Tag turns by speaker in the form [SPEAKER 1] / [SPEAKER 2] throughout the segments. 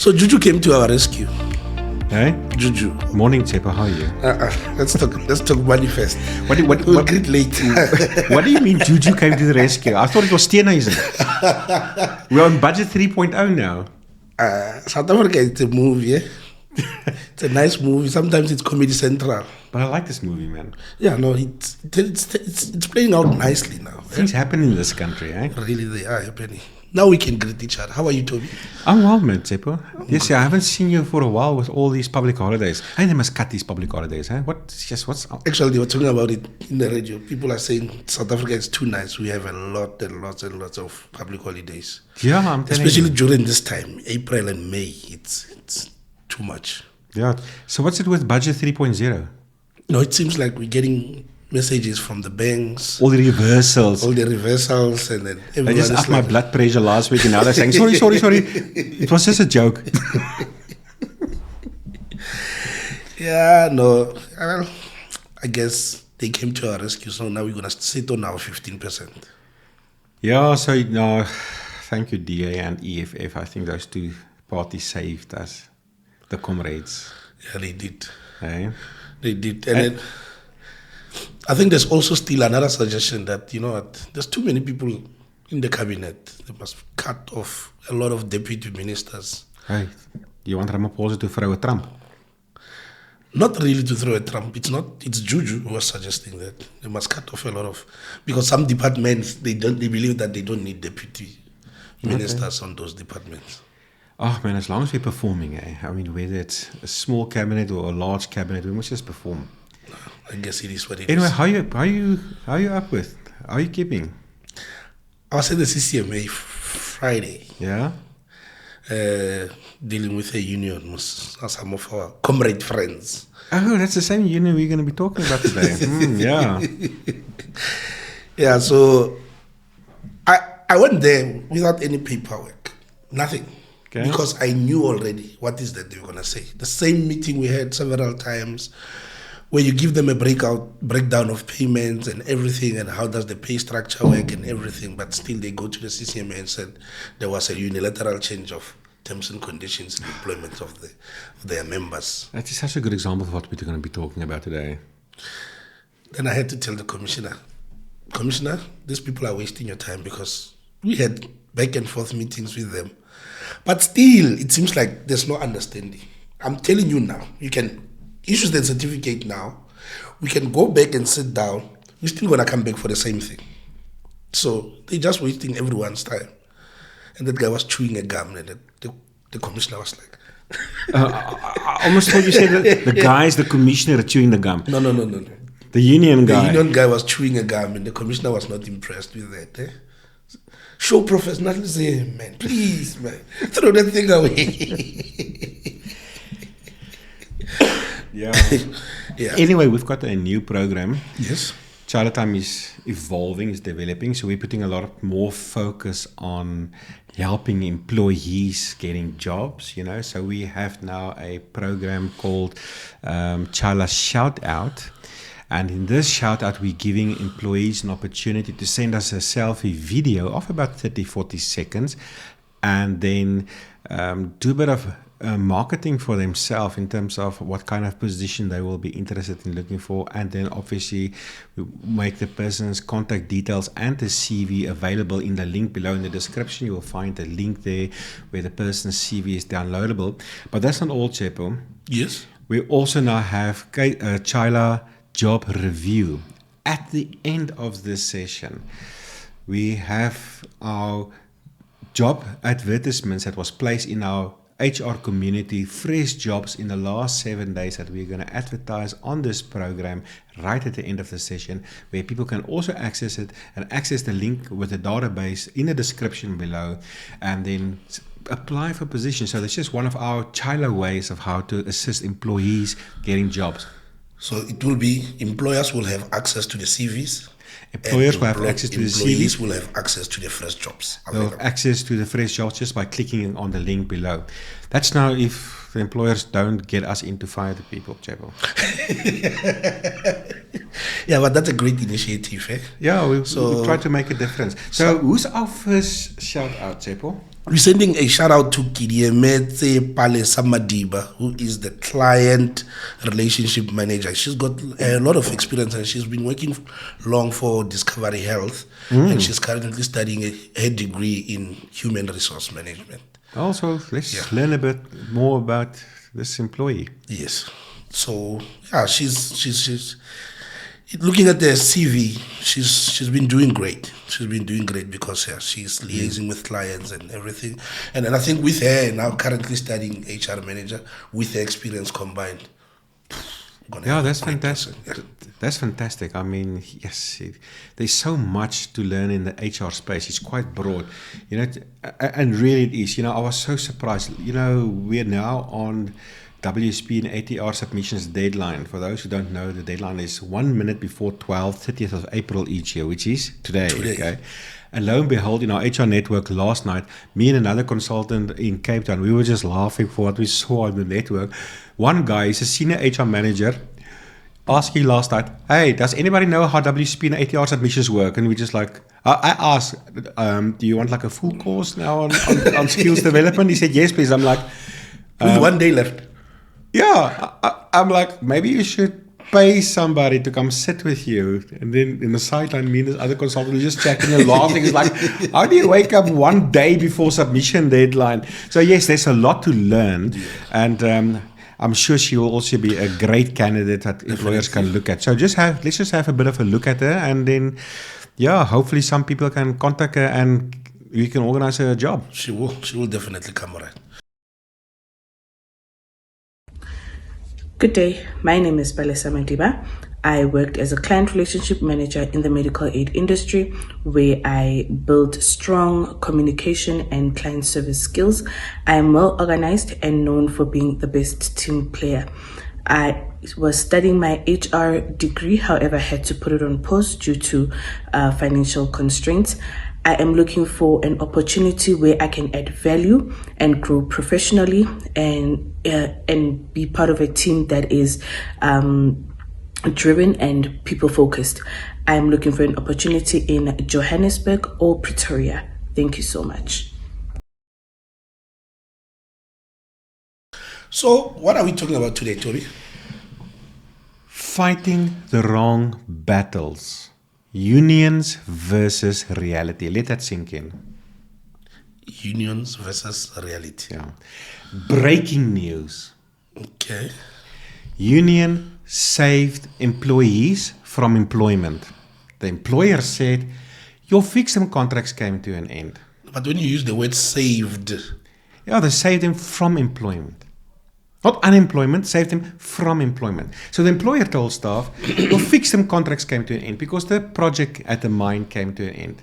[SPEAKER 1] So Juju came to our rescue.
[SPEAKER 2] Hey?
[SPEAKER 1] Juju.
[SPEAKER 2] Morning, Tsepo. How are you?
[SPEAKER 1] Let's talk manifest.
[SPEAKER 2] What
[SPEAKER 1] greet late.
[SPEAKER 2] What do you mean Juju came to the rescue? I thought it was Steenhuisen. We're on budget 3.0 now.
[SPEAKER 1] South Africa, it's a movie, eh? It's a nice movie. Sometimes it's Comedy Central.
[SPEAKER 2] But I like this movie, man.
[SPEAKER 1] Yeah, no, it's playing out nicely now.
[SPEAKER 2] Things happen in this country, eh?
[SPEAKER 1] Really, they are happening. Now we can greet each other. How are you, Toby?
[SPEAKER 2] I'm well, man, Tsepo. Yes, I haven't seen you for a while with all these public holidays. Hey, they must cut these public holidays, eh? What's up?
[SPEAKER 1] Actually, they were talking about it in the radio. People are saying South Africa is too nice. We have a lot and lots and lots of public holidays.
[SPEAKER 2] Yeah, I'm telling
[SPEAKER 1] Especially
[SPEAKER 2] you.
[SPEAKER 1] during this time, April and May. It's too much.
[SPEAKER 2] Yeah. So what's it with budget 3.0?
[SPEAKER 1] No, it seems like we're getting messages from the banks.
[SPEAKER 2] All the reversals.
[SPEAKER 1] And then everyone
[SPEAKER 2] I just
[SPEAKER 1] is
[SPEAKER 2] upped my blood pressure last week and now they're saying, sorry. It was just a joke.
[SPEAKER 1] Yeah, no. Well, I guess they came to our rescue, so now we're going to sit on our 15%.
[SPEAKER 2] Yeah, so no, thank you, DA and EFF. I think those two parties saved us, the comrades.
[SPEAKER 1] Yeah, they did.
[SPEAKER 2] Hey?
[SPEAKER 1] They did. And then, I think there's also still another suggestion that, you know what, there's too many people in the cabinet. They must cut off a lot of deputy ministers.
[SPEAKER 2] Hey, you want Ramaphosa to throw a Trump?
[SPEAKER 1] Not really to throw a Trump. It's Juju who was suggesting that. They must cut off a lot of, because some departments, they believe that they don't need deputy ministers on those departments.
[SPEAKER 2] Oh man, as long as we're performing, eh? I mean, whether it's a small cabinet or a large cabinet, we must just perform.
[SPEAKER 1] I guess it is what it
[SPEAKER 2] anyway,
[SPEAKER 1] is.
[SPEAKER 2] Anyway, how are you up with? How are you keeping?
[SPEAKER 1] I was at the CCMA Friday.
[SPEAKER 2] Yeah?
[SPEAKER 1] Dealing with a union, some of our comrade friends.
[SPEAKER 2] Oh, that's the same union we're going to be talking about today. Yeah.
[SPEAKER 1] Yeah, so I went there without any paperwork, nothing. Okay. Because I knew already what is that they were going to say. The same meeting we had several times where you give them a breakdown of payments and everything and how does the pay structure work and everything, but still they go to the CCMA and said there was a unilateral change of terms and conditions in employment of their members.
[SPEAKER 2] That is such a good example of what we're going to be talking about today.
[SPEAKER 1] Then I had to tell the Commissioner, these people are wasting your time because we had back and forth meetings with them. But still, it seems like there's no understanding. I'm telling you now, you can issue the certificate now. We can go back and sit down. We're still going to come back for the same thing. So they're just wasting everyone's time. And that guy was chewing a gum, and the commissioner was like...
[SPEAKER 2] I almost thought you said that the commissioner are chewing the gum.
[SPEAKER 1] No.
[SPEAKER 2] The union guy.
[SPEAKER 1] The union guy was chewing a gum, and the commissioner was not impressed with that. Eh? Show professionalism, man. Please, man. Throw that thing away.
[SPEAKER 2] Yeah. Anyway, we've got a new program.
[SPEAKER 1] Yes.
[SPEAKER 2] Chaile Time is evolving, is developing, so we're putting a lot more focus on helping employees getting jobs, you know. So we have now a program called Chaile Shout Out. And in this shout out, we're giving employees an opportunity to send us a selfie video of about 30, 40 seconds and then do a bit of marketing for themselves in terms of what kind of position they will be interested in looking for. And then obviously we make the person's contact details and the CV available in the link below in the description. You will find a link there where the person's CV is downloadable. But that's not all, Tsepo.
[SPEAKER 1] Yes.
[SPEAKER 2] We also now have Chaile job review. At the end of this session, we have our job advertisements that was placed in our HR community, fresh jobs in the last 7 days that we're going to advertise on this program right at the end of the session, where people can also access it and access the link with the database in the description below and then apply for positions. So that's just one of our Chaile ways of how to assist employees getting jobs.
[SPEAKER 1] So it will be, employers will have access to the CVs.
[SPEAKER 2] Employers will have access to the CVs.
[SPEAKER 1] Employees will have access to the fresh jobs.
[SPEAKER 2] They'll have access to the fresh jobs just by clicking on the link below. That's now if the employers don't get us in to fire the people, Tsepo.
[SPEAKER 1] Yeah, but that's a great initiative, eh?
[SPEAKER 2] Yeah, we try to make a difference. So who's our first shout out, Tsepo?
[SPEAKER 1] we're sending a shout out to Kidiemetse Palesa Madiba, who is the client relationship manager. She's got a lot of experience and she's been working long for Discovery Health, and she's currently studying her degree in human resource management.
[SPEAKER 2] Also, let's learn a bit more about this employee.
[SPEAKER 1] Yes. So yeah, she's looking at the CV. She's been doing great. She's been doing great because she's liaising with clients and everything. And I think with her now currently studying HR manager with her experience combined.
[SPEAKER 2] Yeah, that's fantastic. That's fantastic. I mean, yes, there's so much to learn in the HR space. It's quite broad, and really it is. I was so surprised. We're now on WSP and ATR submissions deadline. For those who don't know, the deadline is 1 minute before 30th of April each year, which is today. Okay. And lo and behold, in our HR network last night, me and another consultant in Cape Town, we were just laughing for what we saw on the network. One guy is a senior HR manager, asking last night, hey, does anybody know how WSP and ATR submissions work? And we just I asked, do you want like a full course now on skills development? He said, yes, please. I'm like,
[SPEAKER 1] with 1 day left.
[SPEAKER 2] Yeah, I'm like, maybe you should pay somebody to come sit with you. And then in the sideline, me and this other consultant were just chatting and laughing. It's like, how do you wake up 1 day before submission deadline? So yes, there's a lot to learn. And I'm sure she will also be a great candidate that employers can look at. So let's just have a bit of a look at her. And then, hopefully some people can contact her and we can organize her a job.
[SPEAKER 1] She will definitely come around.
[SPEAKER 3] Good day, my name is Palesa Madiba. I worked as a client relationship manager in the medical aid industry where I built strong communication and client service skills. I am well organized and known for being the best team player. I was studying my HR degree, however, I had to put it on pause due to financial constraints. I am looking for an opportunity where I can add value and grow professionally and be part of a team that is driven and people focused. I am looking for an opportunity in Johannesburg or Pretoria. Thank you so much.
[SPEAKER 1] So, what are we talking about today, Toby?
[SPEAKER 2] Fighting the wrong battles. Unions versus reality. Let that sink in.
[SPEAKER 1] Unions versus reality.
[SPEAKER 2] Yeah. Breaking news.
[SPEAKER 1] Okay.
[SPEAKER 2] Union saved employees from employment. The employer said, your fixed-term contracts came to an end.
[SPEAKER 1] But when you use the word saved.
[SPEAKER 2] Yeah, they saved them from employment. Not unemployment, saved them from employment. So the employer told staff, your fixed-term contracts came to an end because the project at the mine came to an end.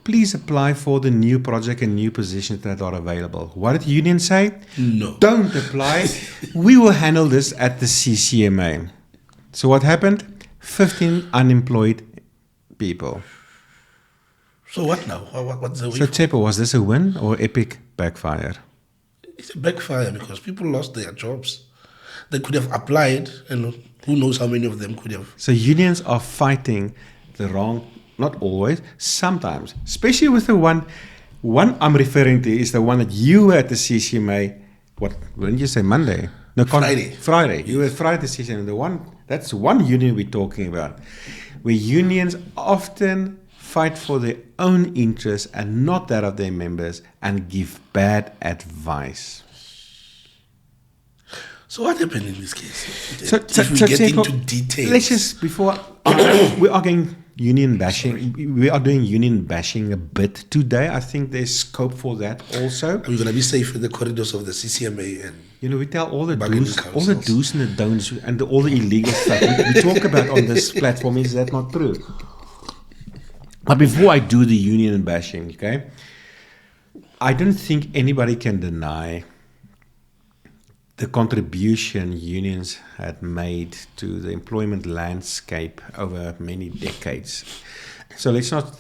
[SPEAKER 2] Please apply for the new project and new positions that are available. What did the union say?
[SPEAKER 1] No.
[SPEAKER 2] Don't apply. We will handle this at the CCMA. So what happened? 15 unemployed people.
[SPEAKER 1] So what now? What's the way?
[SPEAKER 2] So Tsepo, was this a win or epic backfire?
[SPEAKER 1] It's a backfire because people lost their jobs. They could have applied, and who knows how many of them could have.
[SPEAKER 2] So unions are fighting the wrong, not always, sometimes, especially with the one I'm referring to is the one that you were at the CCMA. When did you say Monday? No, Friday. You were at Friday at the CCMA. That's one union we're talking about, where unions often fight for their own interests and not that of their members and give bad advice.
[SPEAKER 1] So what happened in this case?
[SPEAKER 2] So
[SPEAKER 1] we get into details.
[SPEAKER 2] Let's just, before, we are going union bashing. We are doing union bashing a bit today. I think there's scope for that also.
[SPEAKER 1] We're going to be safe in the corridors of the CCMA and
[SPEAKER 2] we tell all the do's and the don'ts and all the illegal stuff we talk about on this platform. Is that not true? But before I do the union bashing, okay, I don't think anybody can deny the contribution unions had made to the employment landscape over many decades. So let's not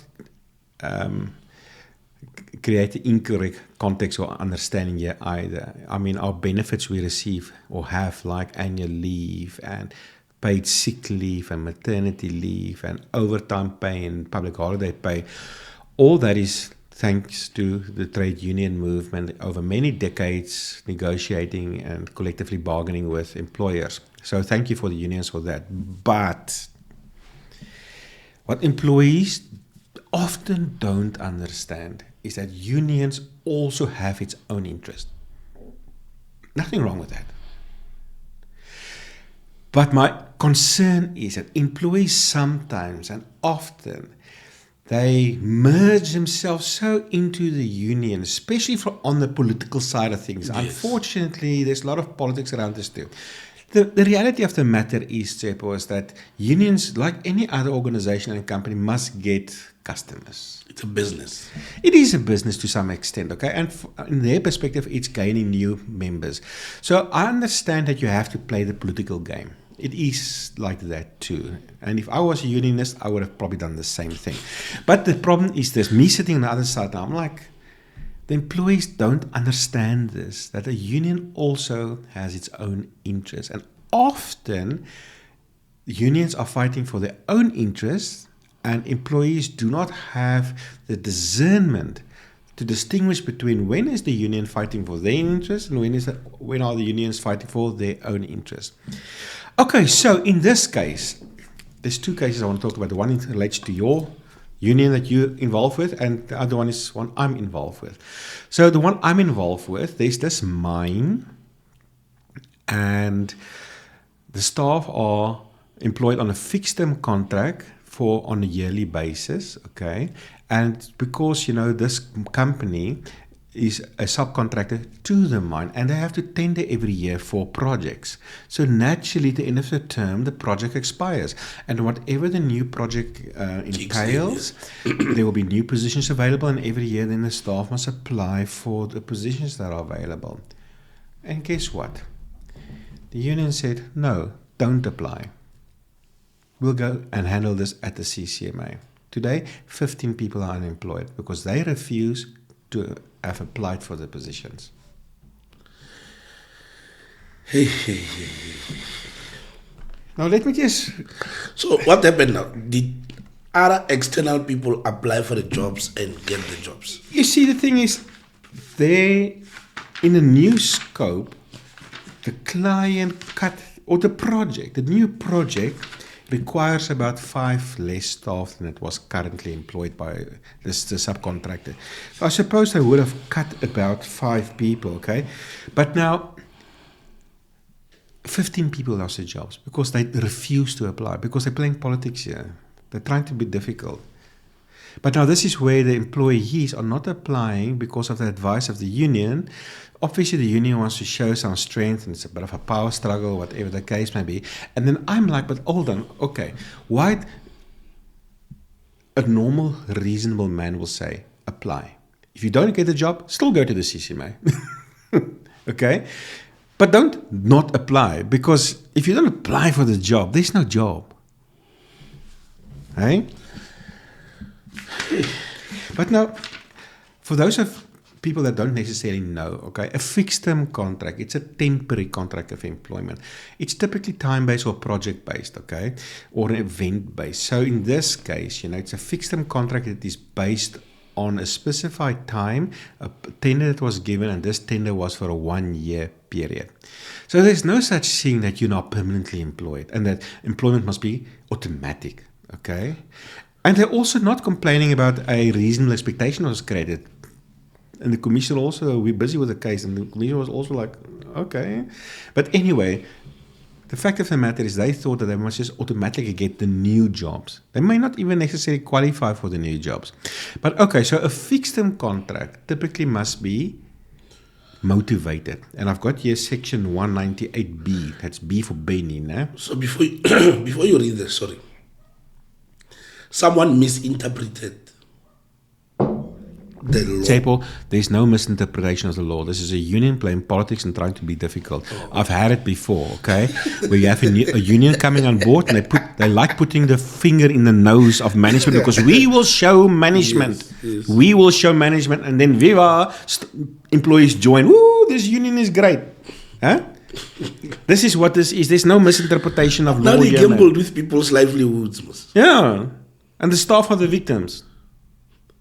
[SPEAKER 2] create the incorrect context or understanding here either. I mean, our benefits we receive or have, like annual leave and paid sick leave and maternity leave and overtime pay and public holiday pay, all that is thanks to the trade union movement over many decades negotiating and collectively bargaining with employers. So thank you for the unions for that. But what employees often don't understand is that unions also have its own interest. Nothing wrong with that. But my concern is that employees sometimes and often they merge themselves so into the union, especially on the political side of things. Yes. Unfortunately, there's a lot of politics around this too. The reality of the matter is, Tsepo, is that unions, like any other organization and company, must get customers.
[SPEAKER 1] It's a business.
[SPEAKER 2] It is a business to some extent, okay? And in their perspective, it's gaining new members. So I understand that you have to play the political game. It is like that too. And if I was a unionist, I would have probably done the same thing. But the problem is this, me sitting on the other side now, I'm like, the employees don't understand this, that a union also has its own interests. And often, unions are fighting for their own interests, and employees do not have the discernment to distinguish between when is the union fighting for their interests and when are the unions fighting for their own interests. Okay, so in this case, there's two cases I want to talk about. The one relates to your union that you're involved with, and the other one is one I'm involved with. So the one I'm involved with, there's this mine, and the staff are employed on a fixed-term contract on a yearly basis, okay? And because, this company is a subcontractor to the mine, and they have to tender every year for projects. So naturally, at the end of the term, the project expires. And whatever the new project entails, there will be new positions available, and every year then the staff must apply for the positions that are available. And guess what? The union said, no, don't apply. We'll go and handle this at the CCMA. Today, 15 people are unemployed because they refuse to have applied for the positions. Now let me just...
[SPEAKER 1] So what happened now? Did other external people apply for the jobs and get the jobs?
[SPEAKER 2] You see, the thing is, in a new scope, the client the new project requires about 5 less staff than it was currently employed by the subcontractor. So I suppose they would have cut about 5 people, okay? But now, 15 people lost their jobs because they refuse to apply, because they're playing politics here. They're trying to be difficult. But now this is where the employees are not applying because of the advice of the union. Obviously, the union wants to show some strength, and it's a bit of a power struggle, whatever the case may be. And then I'm like, but hold on, okay, why? A normal, reasonable man will say, apply. If you don't get a job, still go to the CCMA. Okay? But don't not apply, because if you don't apply for the job, there's no job. Hey? But now, for those of people that don't necessarily know, okay, a fixed-term contract, it's a temporary contract of employment. It's typically time-based or project-based, okay, or event-based. So in this case, it's a fixed-term contract that is based on a specified time, a tender that was given, and this tender was for a 1-year period. So there's no such thing that you're not permanently employed, and that employment must be automatic, okay? And they're also not complaining about a reasonable expectation was created. And the commission also, we're busy with the case, and the commission was also like, okay. But anyway, the fact of the matter is they thought that they must just automatically get the new jobs. They may not even necessarily qualify for the new jobs. But okay, so a fixed-term contract typically must be motivated. And I've got here section 198B. That's B for Benin. Eh?
[SPEAKER 1] So before you read this, sorry. Someone misinterpreted the law.
[SPEAKER 2] Tsepo, there's no misinterpretation of the law. This is a union playing politics and trying to be difficult. I've had it before, okay? Where you have a union coming on board, and they like putting the finger in the nose of management because we will show management. Yes. We will show management, and then viva, employees join. Woo, this union is great. Huh? This is what this is. There's no misinterpretation of law.
[SPEAKER 1] Now they gambled with people's livelihoods.
[SPEAKER 2] Yeah. And the staff are the victims.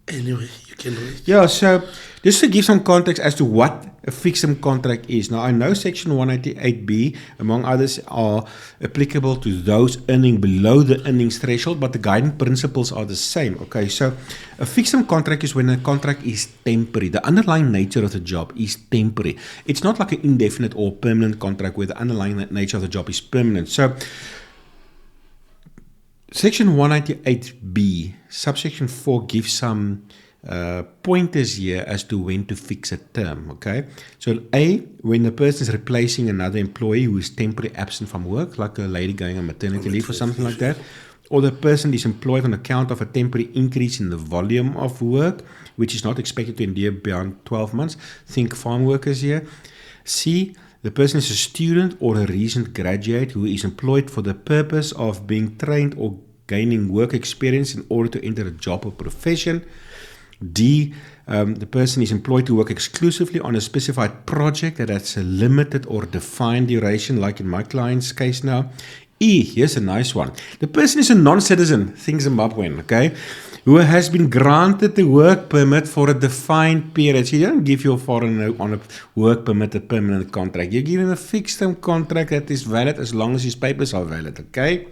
[SPEAKER 1] Anyway, you can read.
[SPEAKER 2] Yeah, so just to give some context as to what a fixed term contract is. Now, I know Section 188B, among others, are applicable to those earning below the earnings threshold, but the guiding principles are the same. Okay, so a fixed term contract is when a contract is temporary. The underlying nature of the job is temporary. It's not like an indefinite or permanent contract where the underlying nature of the job is permanent. So, Section 188B, subsection 4 gives some pointers here as to when to fix a term, okay? So A, when the person is replacing another employee who is temporarily absent from work, like a lady going on maternity leave or something like that, or the person is employed on account of a temporary increase in the volume of work, which is not expected to endure beyond 12 months. Think farm workers here. C, the person is a student or a recent graduate who is employed for the purpose of being trained or gaining work experience in order to enter a job or profession. D, the person is employed to work exclusively on a specified project that has a limited or defined duration, like in my client's case now. E, here's a nice one. The person is a non-citizen, think Zimbabwean, okay, who has been granted the work permit for a defined period. So you don't give your foreigner on a work permit a permanent contract. You give him a fixed term contract that is valid as long as his papers are valid, okay?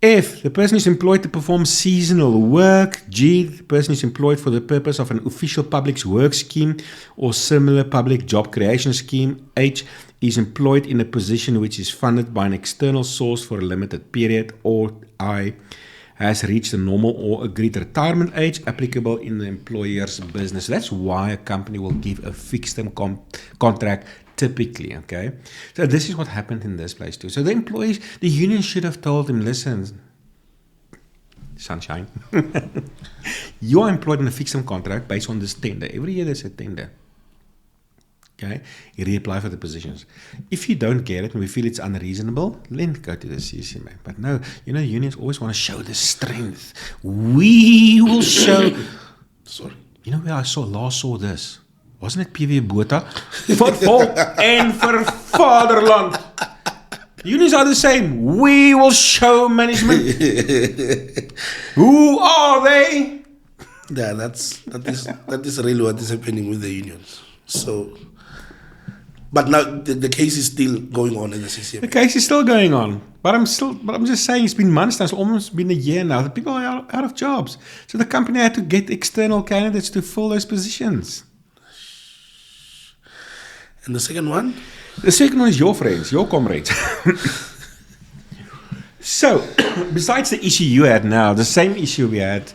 [SPEAKER 2] F, the person is employed to perform seasonal work. G, the person is employed for the purpose of an official public work scheme or similar public job creation scheme. H, is employed in a position which is funded by an external source for a limited period. Or I, has reached a normal or agreed retirement age applicable in the employer's business. That's why a company will give a fixed term contract typically, okay? So this is what happened in this place too. So the employees, the union should have told him, listen, sunshine, you are employed in a fixed term contract based on this tender. Every year there's a tender. Okay, you reapply for the positions. If you don't get it and we feel it's unreasonable, then go to the CCMA. But no, unions always want to show the strength. We will show.
[SPEAKER 1] Sorry.
[SPEAKER 2] You know where I last saw this? Wasn't it PV Botha? For volk en vir vaderland. Unions are the same. We will show management. Who are they?
[SPEAKER 1] Yeah, that is really what is happening with the unions. So. But now the case is still going on in the CCMA.
[SPEAKER 2] The case is still going on. But I'm just saying it's been months now. It's almost been a year now. The people are out of jobs. So the company had to get external candidates to fill those positions.
[SPEAKER 1] And the second one?
[SPEAKER 2] The second one is your friends, your comrades. So, besides the issue you had now, the same issue we had,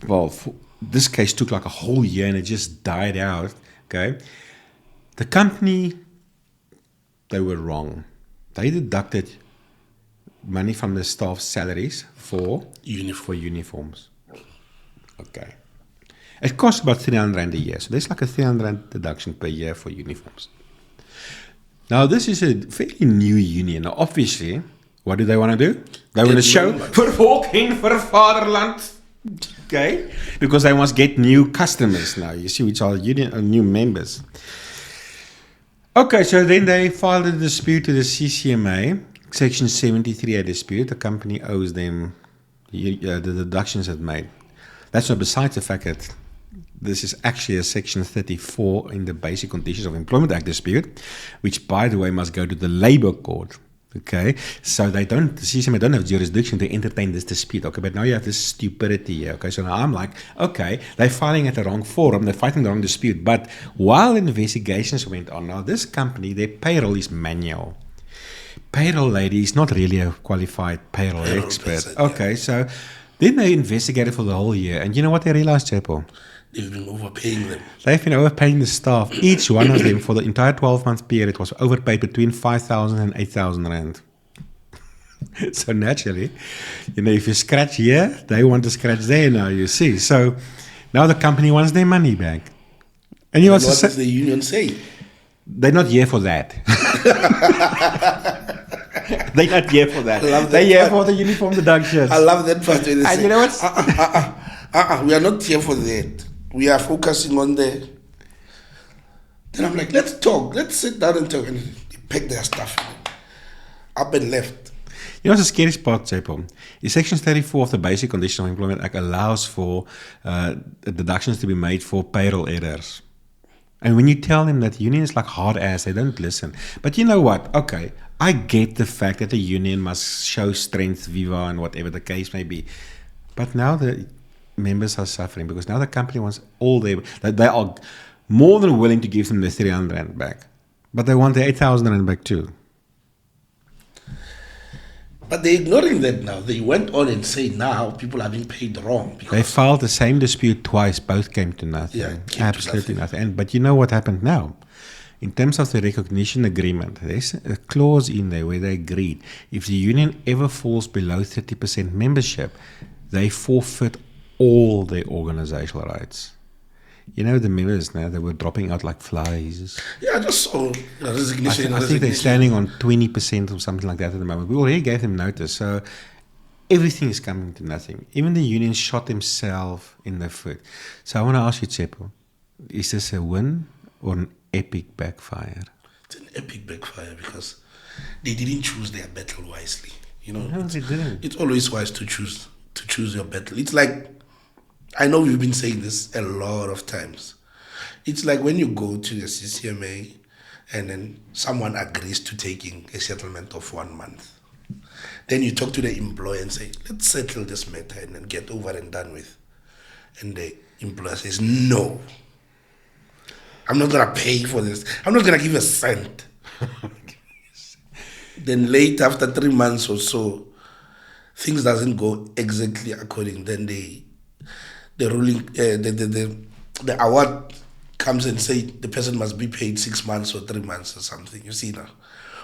[SPEAKER 2] well, this case took like a whole year and it just died out, okay? The company, they were wrong. They deducted money from the staff's salaries for uniforms. Okay. It costs about 300 Rand a year. So there's like a 300 Rand deduction per year for uniforms. Now, this is a fairly new union. Now, obviously, what do they want to do? They want to show for walking for fatherland. Okay? Because they must get new customers now, you see, which are new members. Okay, so then they filed a dispute to the CCMA, Section 73 a dispute. The company owes them the deductions it made. That's not besides the fact that this is actually a Section 34 in the Basic Conditions of Employment Act dispute, which, by the way, must go to the Labour Court. Okay, so the CCMA don't have jurisdiction to entertain this dispute. Okay, but now you have this stupidity here. Okay, so now I'm like, okay, they're filing at the wrong forum, they're fighting the wrong dispute. But while investigations went on, now this company, their payroll is manual. Payroll lady is not really a qualified payroll expert. Okay, so then they investigated for the whole year, and you know what they realized, Chaple?
[SPEAKER 1] They've been overpaying them.
[SPEAKER 2] They've been overpaying the staff. Each one of them for the entire 12-month period was overpaid between 5,000 and 8,000 Rand. So naturally, if you scratch here, they want to scratch there now, you see. So now the company wants their money back. And
[SPEAKER 1] what does the union say?
[SPEAKER 2] They're not here for that. They're not here for that. They're here for the uniform deductions.
[SPEAKER 1] I love that part. Where they say,
[SPEAKER 2] you know what?
[SPEAKER 1] We are not here for that. We are focusing on the. Then I'm like, let's talk. Let's sit down and talk. And they pack their stuff up and left.
[SPEAKER 2] You know, the scariest part, Chaile, is Section 34 of the Basic Conditions of Employment Act allows for deductions to be made for payroll errors. And when you tell them that unions like hard ass, they don't listen. But you know what? Okay, I get the fact that the union must show strength, viva, and whatever the case may be. But now the members are suffering because now the company wants all they are more than willing to give them the 300 Rand back. But they want the 8,000 Rand back too.
[SPEAKER 1] But they're ignoring that now. They went on and say now people are being paid wrong.
[SPEAKER 2] They filed the same dispute twice. Both came to nothing.
[SPEAKER 1] Yeah,
[SPEAKER 2] absolutely nothing. But you know what happened now? In terms of the recognition agreement, there's a clause in there where they agreed if the union ever falls below 30% membership, they forfeit all their organizational rights. You know, the members now, they were dropping out like flies.
[SPEAKER 1] Yeah, I just saw resignation.
[SPEAKER 2] I think they're standing on 20% or something like that at the moment. We already gave them notice. So everything is coming to nothing. Even the union shot themselves in the foot. So I want to ask you, Chaile, is this a win or an epic backfire?
[SPEAKER 1] It's an epic backfire because they didn't choose their battle wisely. You know,
[SPEAKER 2] no, they didn't.
[SPEAKER 1] It's always wise to choose your battle. It's like, I know we've been saying this a lot of times. It's like when you go to the CCMA and then someone agrees to taking a settlement of 1 month. Then you talk to the employer and say, let's settle this matter and then get over and done with. And the employer says, no, I'm not going to pay for this. I'm not going to give a cent. Then late, after 3 months or so, things doesn't go exactly according. Then the ruling, the award comes and say the person must be paid 6 months or 3 months or something. You see now,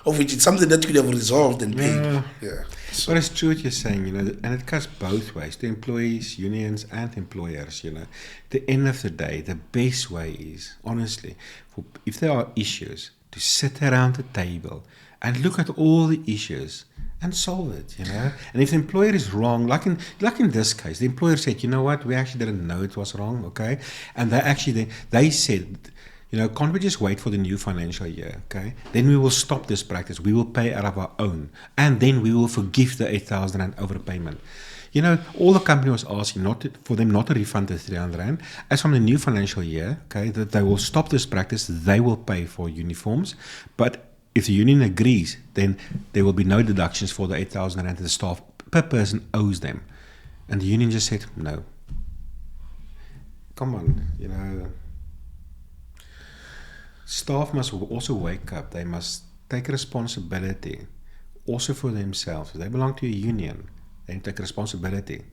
[SPEAKER 1] of which it's something that could have resolved and paid. Yeah.
[SPEAKER 2] So. But it's true what you're saying, you know, and it cuts both ways, to employees, unions, and employers. You know, at the end of the day, the best way is, honestly, if there are issues, to sit around the table and look at all the issues and solve it, you know. And if the employer is wrong, like in this case, the employer said, you know what, we actually didn't know it was wrong, okay? And they said, you know, can't we just wait for the new financial year, okay? Then we will stop this practice. We will pay out of our own. And then we will forgive the 8,000 Rand overpayment. You know, all the company was asking for them not to refund the 300 Rand. As from the new financial year, okay, that they will stop this practice. They will pay for uniforms. But if the union agrees, then there will be no deductions for the 8,000 Rand that the staff per person owes them. And the union just said, no. Come on, you know. Staff must also wake up. They must take responsibility also for themselves. If they belong to a union, they take responsibility.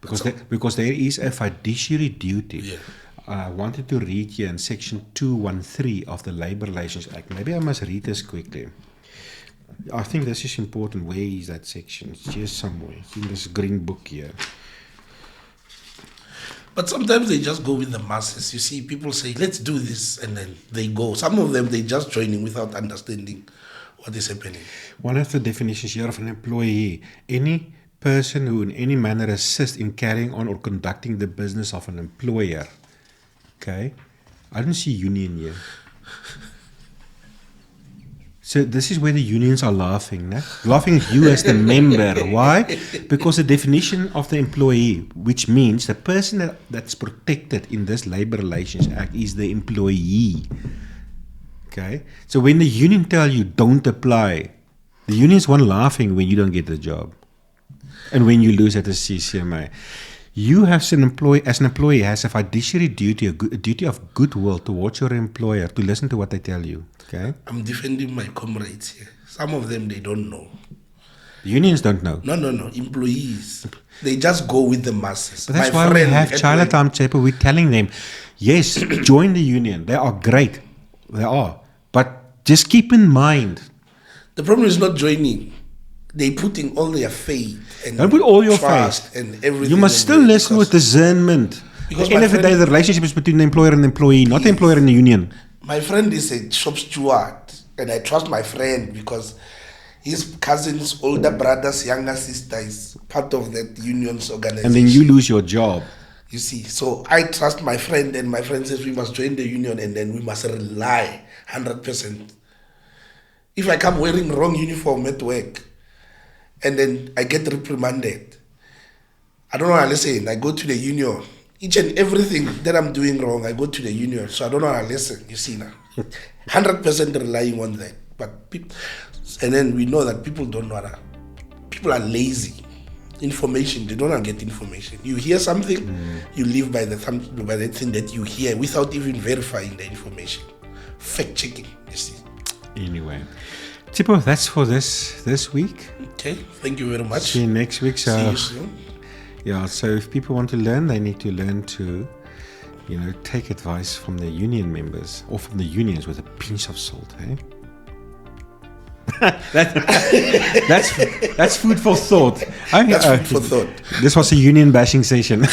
[SPEAKER 2] Because there is a fiduciary duty.
[SPEAKER 1] Yeah.
[SPEAKER 2] I wanted to read here in Section 213 of the Labour Relations Act. Maybe I must read this quickly. I think this is important. Where is that section? It's just somewhere. It's in this green book here.
[SPEAKER 1] But sometimes they just go with the masses. You see, people say, let's do this, and then they go. Some of them, they just joining without understanding what is happening.
[SPEAKER 2] One of the definitions here of an employee, any person who in any manner assists in carrying on or conducting the business of an employer. Okay, I don't see union here. So this is where the unions are laughing. No? Laughing at you as the member. Why? Because the definition of the employee, which means the person that's protected in this Labour Relations Act is the employee. Okay, so when the union tell you don't apply, the union's one laughing when you don't get the job. And when you lose at the CCMA. You have an employee has a fiduciary duty, a duty of goodwill towards your employer to listen to what they tell you. Okay?
[SPEAKER 1] I'm defending my comrades here. Some of them, they don't know.
[SPEAKER 2] The unions don't know.
[SPEAKER 1] No. Employees. They just go with the masses.
[SPEAKER 2] But that's why we have Chaile Time, Chaile. We're telling them, yes, join the union. They are great. They are. But just keep in mind.
[SPEAKER 1] The problem is not joining. They putting all their faith and
[SPEAKER 2] don't put all your
[SPEAKER 1] trust
[SPEAKER 2] faith
[SPEAKER 1] and everything.
[SPEAKER 2] You must still listen with discernment. Because at the end of the day, the relationship is between the employer and the employee, not the employer and the union.
[SPEAKER 1] My friend is a shop steward, and I trust my friend because his cousin's older brother's younger sister is part of that union's organization.
[SPEAKER 2] And then you lose your job.
[SPEAKER 1] You see, so I trust my friend, and my friend says we must join the union, and then we must rely 100%. If I come wearing wrong uniform at work, and then I get reprimanded. I don't know how to listen. I go to the union. Each and everything that I'm doing wrong, I go to the union. So I don't know how to listen, you see now. 100% relying on that. But people, and then we know that people don't know how. People are lazy. Information, they don't want to get information. You hear something, you live by the thing that you hear without even verifying the information. Fact checking, you see.
[SPEAKER 2] Anyway, Tipo, that's for this week.
[SPEAKER 1] Okay, thank you very much.
[SPEAKER 2] See you next week. So,
[SPEAKER 1] see you soon.
[SPEAKER 2] Yeah, so if people want to learn, they need to learn to, take advice from their union members or from the unions with a pinch of salt, eh? That's food for thought.
[SPEAKER 1] That's food for thought.
[SPEAKER 2] This was a union bashing session.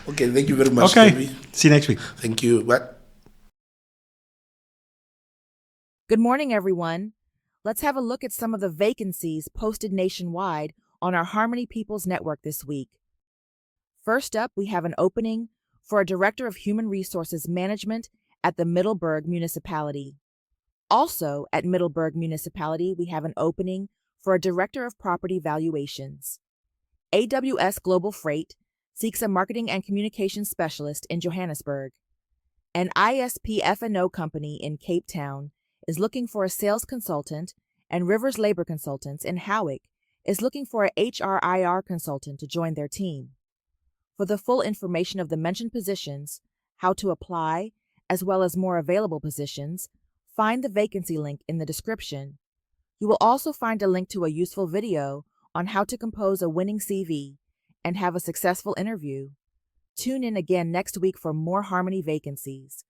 [SPEAKER 1] Okay, thank you very much.
[SPEAKER 2] Okay,
[SPEAKER 1] Toby.
[SPEAKER 2] see you next week.
[SPEAKER 1] Thank you. Bye.
[SPEAKER 4] Good morning, everyone. Let's have a look at some of the vacancies posted nationwide on our Harmony Peoples Network this week. First up, we have an opening for a Director of Human Resources Management at the Middelburg Municipality. Also, at Middelburg Municipality, we have an opening for a Director of Property Valuations. AWS Global Freight seeks a Marketing and Communications Specialist in Johannesburg. An ISP F&O company in Cape Town is looking for a sales consultant, and Rivers Labor Consultants in Howick is looking for a HRIR consultant to join their team. For the full information of the mentioned positions, how to apply, as well as more available positions, find the vacancy link in the description. You will also find a link to a useful video on how to compose a winning CV and have a successful interview. Tune in again next week for more Harmony vacancies.